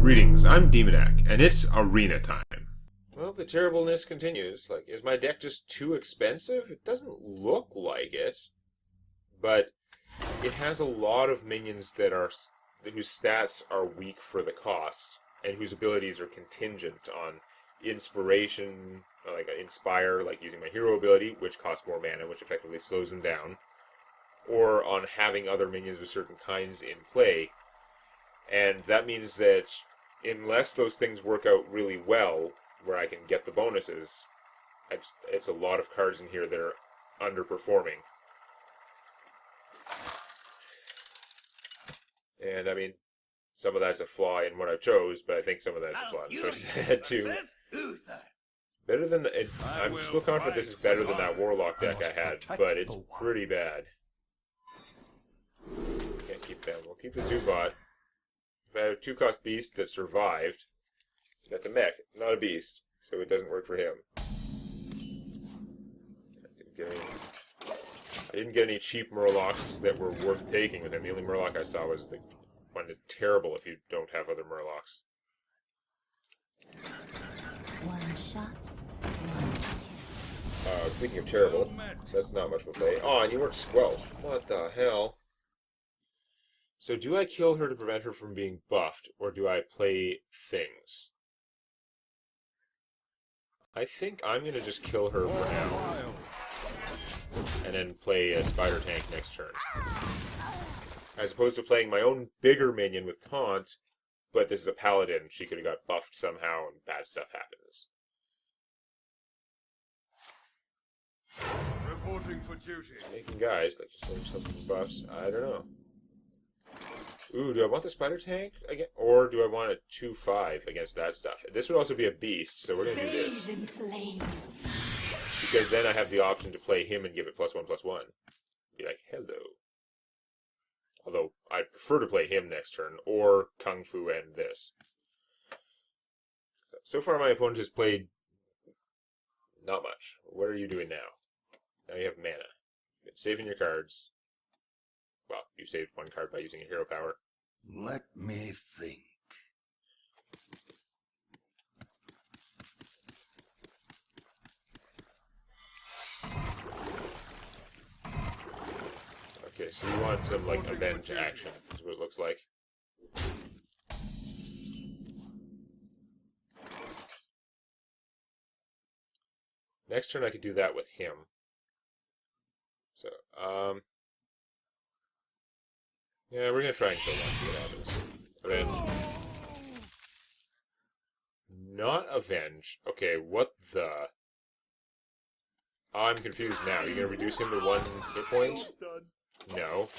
Greetings, I'm Demonac, and it's arena time. Well, the terribleness continues. Like, is my deck just too expensive? It doesn't look like it, but it has a lot of minions whose stats are weak for the cost, and whose abilities are contingent on inspiration, like inspire, like using my hero ability, which costs more mana, which effectively slows them down, or on having other minions with certain kinds in play. And that means that unless those things work out really well, where I can get the bonuses, it's a lot of cards in here that are underperforming. And I mean, some of that's a flaw in what I chose, but I think some of that's a flaw in the choices I had too. Better than I'm still confident this is better than that Warlock deck I had, but it's pretty bad. Can't keep them. We'll keep the Zubot. If I have a 2-cost beast that survived, that's a mech, not a beast, so it doesn't work for him. I didn't get any cheap Murlocs that were worth taking with him. The only Murloc I saw was the one that's terrible if you don't have other Murlocs. One shot, one kill. Speaking of terrible, that's not much we'll play. Oh, and you weren't squelched. What the hell? So do I kill her to prevent her from being buffed, or do I play things? I think I'm going to just kill her for now, and then play a Spider Tank next turn. As opposed to playing my own bigger minion with taunt, but this is a paladin, she could have got buffed somehow and bad stuff happens. Reporting for duty. Making guys, like just saying something buffs, I don't know. Ooh, do I want the Spider Tank again? Or do I want a 2/5 against that stuff? This would also be a beast, so we're going to do this. Because then I have the option to play him and give it +1/+1. Be like, hello. Although, I'd prefer to play him next turn, or Kung Fu and this. So far my opponent has played not much. What are you doing now? Now you have mana. You're saving your cards. Well, you saved one card by using a hero power. Let me think. Okay, so you want some, like, avenge action, is what it looks like. Next turn I could do that with him. So, yeah, we're gonna try and kill one, see what happens. Avenge. Not avenge. Okay, what the... I'm confused now. You're gonna reduce him to 1 hit point? No.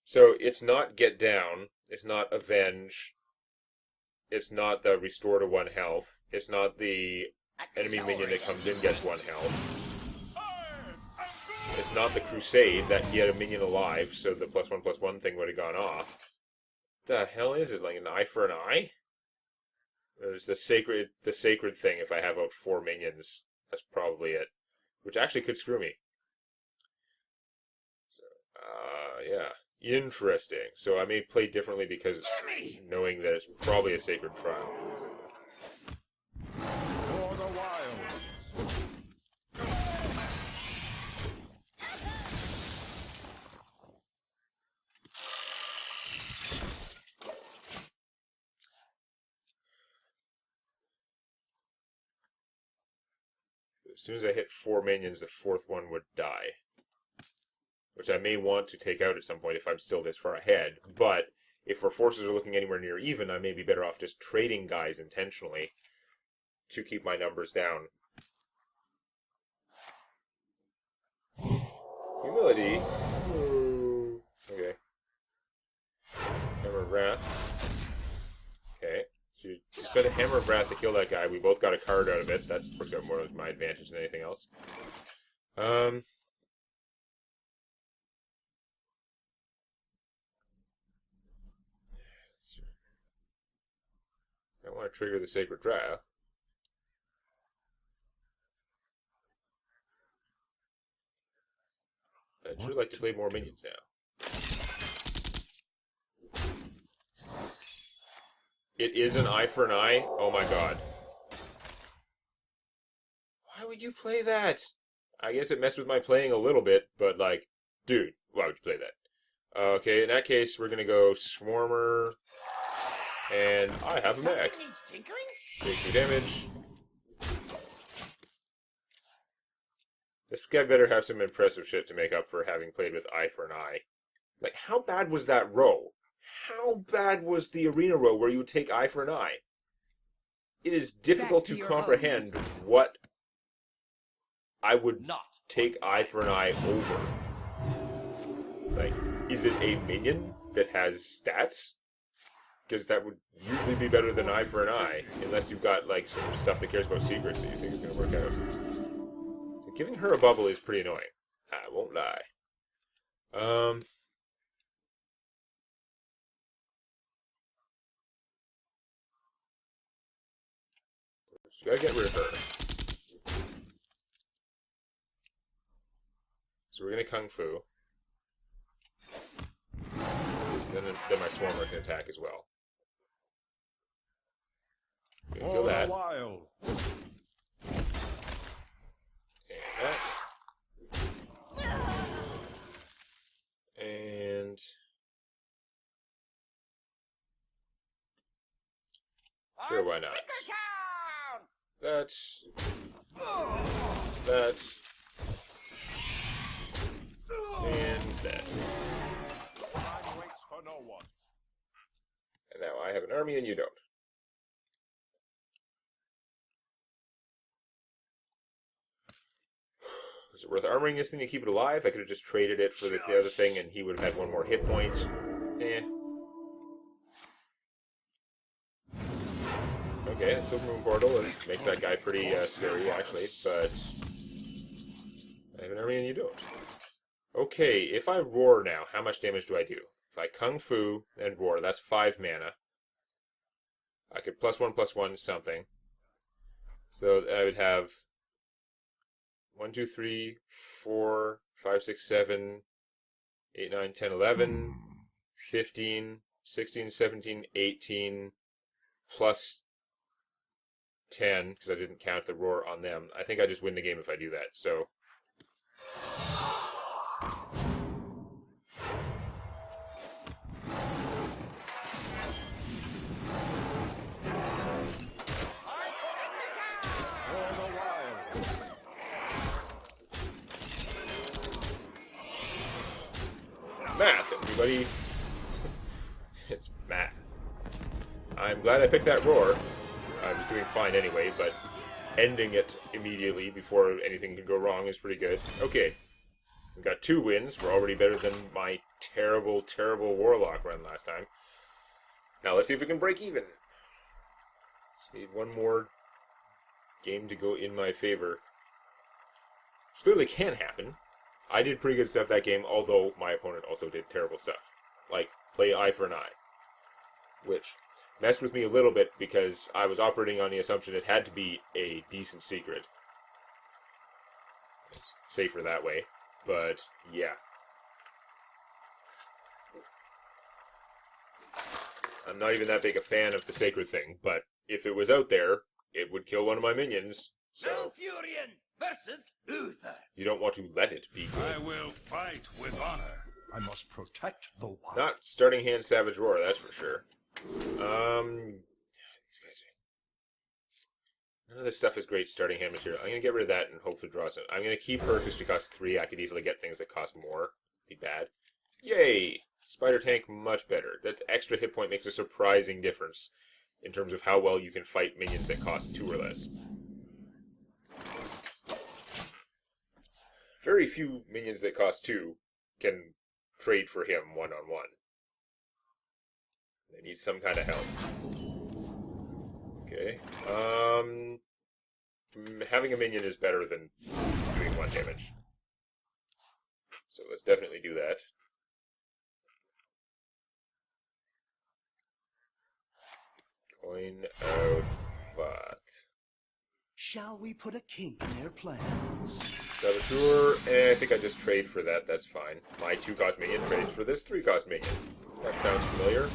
So, it's not get down. It's not avenge. It's not the restore to 1 health. It's not the enemy minion that comes in gets 1 health. It's not the Crusade, that he had a minion alive, so the +1/+1 thing would have gone off. The hell is it? Like an eye for an eye? There's the sacred thing. If I have out 4 minions, that's probably it. Which actually could screw me. So, yeah. Interesting. So I may play differently because knowing that it's probably a sacred trial. For the wild. As soon as I hit 4 minions, the 4th one would die. Which I may want to take out at some point if I'm still this far ahead. But if our forces are looking anywhere near even, I may be better off just trading guys intentionally to keep my numbers down. Humility. Ooh. Okay. Hammer of Wrath. Okay. So you spend a Hammer of Wrath to kill that guy. We both got a card out of it. That works out more to my advantage than anything else. I don't want to trigger the Sacred Trial. I'd sure like to play more minions now. It is an eye for an eye? Oh my god. Why would you play that? I guess it messed with my playing a little bit, but like, dude, why would you play that? Okay, in that case, we're gonna go Swarmer, and I have a mech. Take 2 damage. This guy better have some impressive shit to make up for having played with eye for an eye. Like, how bad was that row? How bad was the arena row where you would take eye for an eye? It is difficult to comprehend what I would not take eye for an eye over. Like, is it a minion that has stats? Because that would usually be better than eye for an eye, unless you've got like some stuff that cares about secrets that you think is going to work out. So giving her a bubble is pretty annoying. I won't lie. So gotta get rid of her. So we're gonna Kung Fu. Then my Swarmer can attack as well. Gonna kill that. And that. And sure, why not? That's and that. And now I have an army and you don't. Is it worth armoring this thing to keep it alive? I could have just traded it for the other thing and he would have had 1 more hit point. Eh. Okay, that Silver Moon Portal makes that guy pretty scary, actually, but I have an army and you don't. Okay, if I roar now, how much damage do I do? If I Kung Fu and roar, that's 5 mana. I could +1/+1 something. So I would have 1, 2, 3, 4, 5, 6, 7, 8, 9, 10, 11, 15, 16, 17, 18, plus 10, because I didn't count the roar on them. I think I just win the game if I do that, so... Math, everybody. It's math. I'm glad I picked that roar. I was doing fine anyway, but ending it immediately before anything could go wrong is pretty good. Okay, we've got 2 wins. We're already better than my terrible, terrible Warlock run last time. Now let's see if we can break even. Just need 1 more game to go in my favor. Which clearly can happen. I did pretty good stuff that game, although my opponent also did terrible stuff. Like, play eye for an eye. Which messed with me a little bit because I was operating on the assumption it had to be a decent secret. It's safer that way, but yeah. I'm not even that big a fan of the sacred thing, but if it was out there, it would kill one of my minions, so... Malfurion versus Uther. You don't want to let it be good. I will fight with honor. I must protect the wild. Not starting hand Savage Roar, that's for sure. These guys are... None of this stuff is great starting hand material. I'm going to get rid of that and hopefully draw some. I'm going to keep her because she costs 3. I could easily get things that cost more. Be bad. Yay! Spider Tank, much better. That extra hit point makes a surprising difference in terms of how well you can fight minions that cost 2 or less. Very few minions that cost 2 can trade for him one-on-one. They need some kind of help. Okay. Having a minion is better than doing 1 damage. So let's definitely do that. Coin out what? Shall we put a kink in their plans? Saboteur, I think I just trade for that, that's fine. My 2-cost minion trades for this 3-cost minion. That sounds familiar.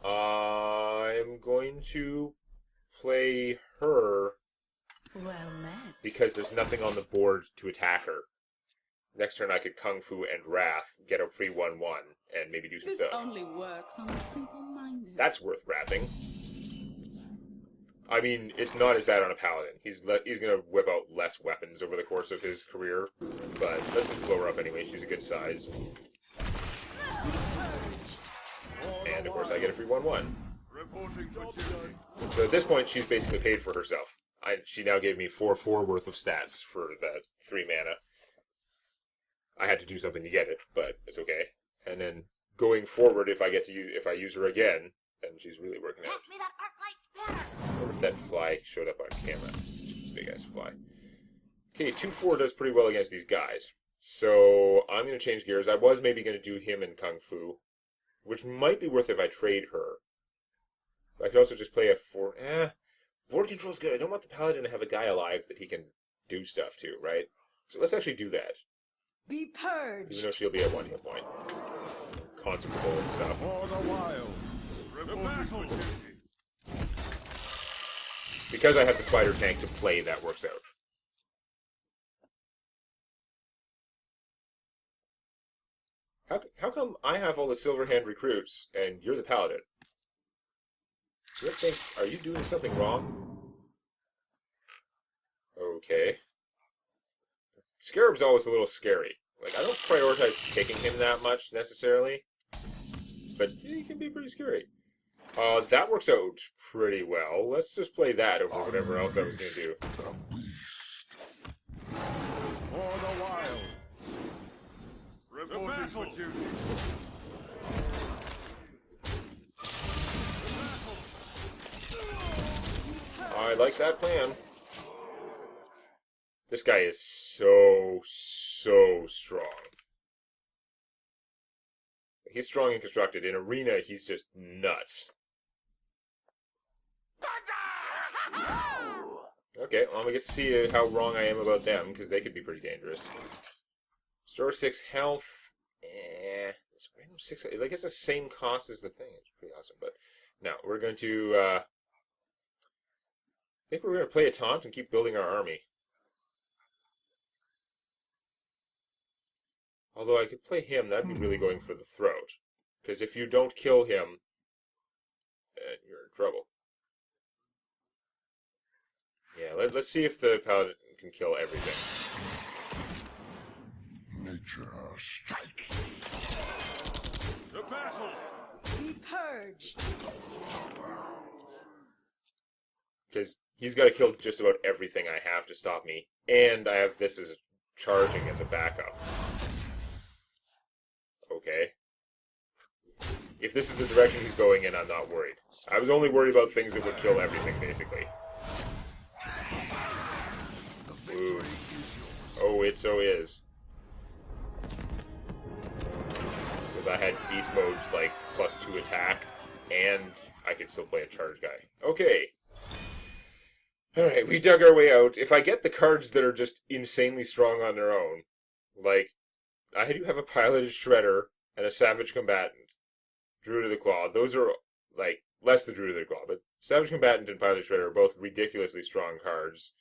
I'm going to play her Well met. because there's nothing on the board to attack her. Next turn I could Kung Fu and Wrath, get a free 1/1, and maybe do some This stuff. only works on the simple-minded. That's worth wrathing. I mean, it's not as bad on a Paladin. He's going to whip out less weapons over the course of his career, but let's just blow her up anyway. She's a good size. And, of course, I get a free 1/1. So at this point, she's basically paid for herself. She now gave me 4/4 worth of stats for that 3 mana. I had to do something to get it, but it's okay. And then going forward, if I use her again, then she's really working out. Pass me that arc light spanner! I wonder if that fly showed up on camera. Big ass fly. Okay, 2/4 does pretty well against these guys. So I'm going to change gears. I was maybe going to do him in Kung Fu, which might be worth if I trade her. But I could also just play a 4. Board control's good. I don't want the Paladin to have a guy alive that he can do stuff to, right? So let's actually do that. Be purged. Even though she'll be at 1 hit point. Consecrable and stuff. For the wild. Because I have the spider tank to play, that works out. How come I have all the Silverhand recruits and you're the Paladin? Are you doing something wrong? Okay. Scarab's always a little scary. Like, I don't prioritize picking him that much, necessarily. But he can be pretty scary. That works out pretty well. Let's just play that over whatever else I was going to do. For the wild. Reporting for duty. I like that plan. This guy is so strong. He's strong and constructed. In Arena, he's just nuts. Okay, well, we get to see how wrong I am about them, because they could be pretty dangerous. Store 6 health. It's random 6. Like, it's the same cost as the thing. It's pretty awesome. But now, we're going to, I think we're going to play a taunt and keep building our army. Although I could play him, that'd be really going for the throat. Because if you don't kill him, you're in trouble. Yeah, let's see if the Paladin can kill everything. Nature strikes. The battle. Be purged. Because he's got to kill just about everything I have to stop me. And I have this as charging as a backup. Okay. If this is the direction he's going in, I'm not worried. I was only worried about things that would kill everything, basically. Ooh. Oh, it so is. Because I had beast modes like +2 attack, and I could still play a charge guy. Okay. Alright, we dug our way out. If I get the cards that are just insanely strong on their own, like, I do have a Piloted Shredder and a Savage Combatant, Druid of the Claw. Those are, like, less the Druid of the Claw, but Savage Combatant and Piloted Shredder are both ridiculously strong cards.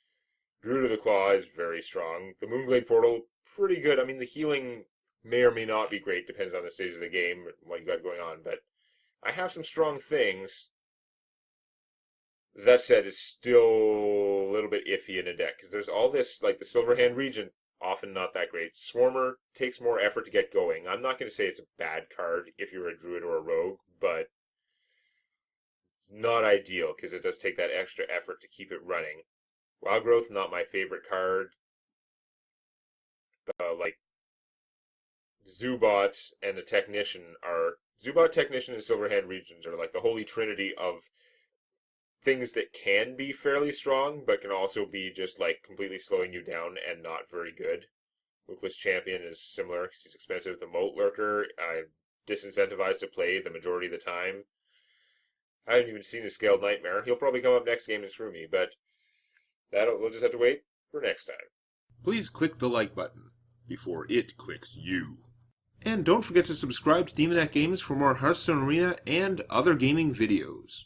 Druid of the Claw is very strong. The Moonglade Portal, pretty good. I mean, the healing may or may not be great, depends on the stage of the game, what you got going on, but I have some strong things. That said, it's still a little bit iffy in a deck, because there's all this, like the Silverhand Regent, often not that great. Swarmer takes more effort to get going. I'm not going to say it's a bad card if you're a Druid or a Rogue, but it's not ideal, because it does take that extra effort to keep it running. Wild Growth, not my favorite card. Like, Zubot and the Technician are... Zubot, Technician, and Silverhand Regent are like the holy trinity of things that can be fairly strong, but can also be just, like, completely slowing you down and not very good. Luckless Champion is similar, because he's expensive. The Moat Lurker, I'm disincentivized to play the majority of the time. I haven't even seen the Scaled Nightmare. He'll probably come up next game and screw me, but we'll just have to wait for next time. Please click the like button before it clicks you. And don't forget to subscribe to Demonac Games for more Hearthstone Arena and other gaming videos.